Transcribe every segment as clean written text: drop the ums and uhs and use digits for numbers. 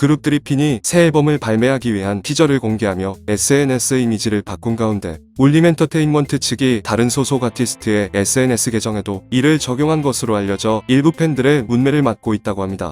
그룹 드리핀이 새 앨범을 발매하기 위한 티저를 공개하며 SNS 이미지를 바꾼 가운데 울림엔터테인먼트 측이 다른 소속 아티스트의 SNS 계정에도 이를 적용한 것으로 알려져 일부 팬들의 문매를 맞고 있다고 합니다.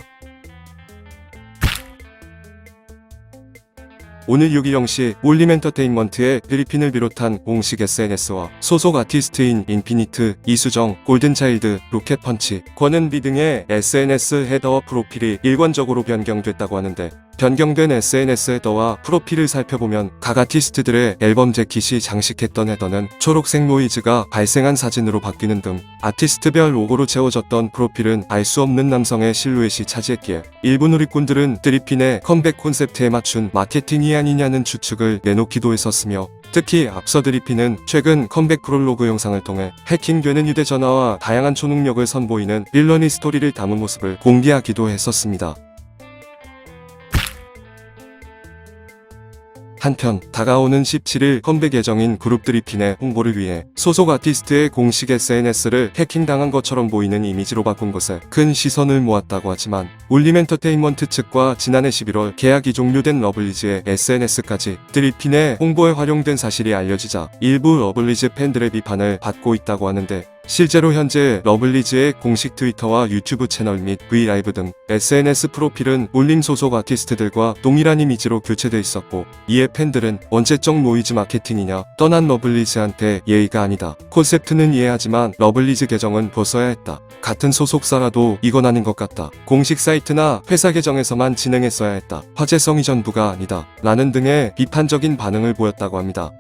오늘 6일 0시 울림엔터테인먼트의 드리핀을 비롯한 공식 SNS와 소속 아티스트인 인피니트, 이수정, 골든차일드, 로켓펀치, 권은비 등의 SNS 헤더와 프로필이 일관적으로 변경됐다고 하는데, 변경된 SNS 헤더와 프로필을 살펴보면 각 아티스트들의 앨범 재킷이 장식했던 헤더는 초록색 노이즈가 발생한 사진으로 바뀌는 등 아티스트별 로고로 채워졌던 프로필은 알 수 없는 남성의 실루엣이 차지했기에 일부 누리꾼들은 드리핀의 컴백 콘셉트에 맞춘 마케팅이 아니냐는 추측을 내놓기도 했었으며, 특히 앞서 드리핀은 최근 컴백 프롤로그 영상을 통해 해킹되는 휴대전화와 다양한 초능력을 선보이는 빌런이 스토리를 담은 모습을 공개하기도 했었습니다. 한편 다가오는 17일 컴백 예정인 그룹 드리핀의 홍보를 위해 소속 아티스트의 공식 SNS를 해킹당한 것처럼 보이는 이미지로 바꾼 것에 큰 시선을 모았다고 하지만, 울림엔터테인먼트 측과 지난해 11월 계약이 종료된 러블리즈의 SNS까지 드리핀의 홍보에 활용된 사실이 알려지자 일부 러블리즈 팬들의 비판을 받고 있다고 하는데, 실제로 현재 러블리즈의 공식 트위터와 유튜브 채널 및 브이라이브 등 SNS 프로필은 울림 소속 아티스트들과 동일한 이미지로 교체돼 있었고, 이에 팬들은 언제적 노이즈 마케팅이냐, 떠난 러블리즈한테 예의가 아니다, 콘셉트는 이해하지만 러블리즈 계정은 벗어야 했다, 같은 소속사라도 이건 아닌 것 같다, 공식 사이트나 회사 계정에서만 진행했어야 했다, 화제성이 전부가 아니다 라는 등의 비판적인 반응을 보였다고 합니다.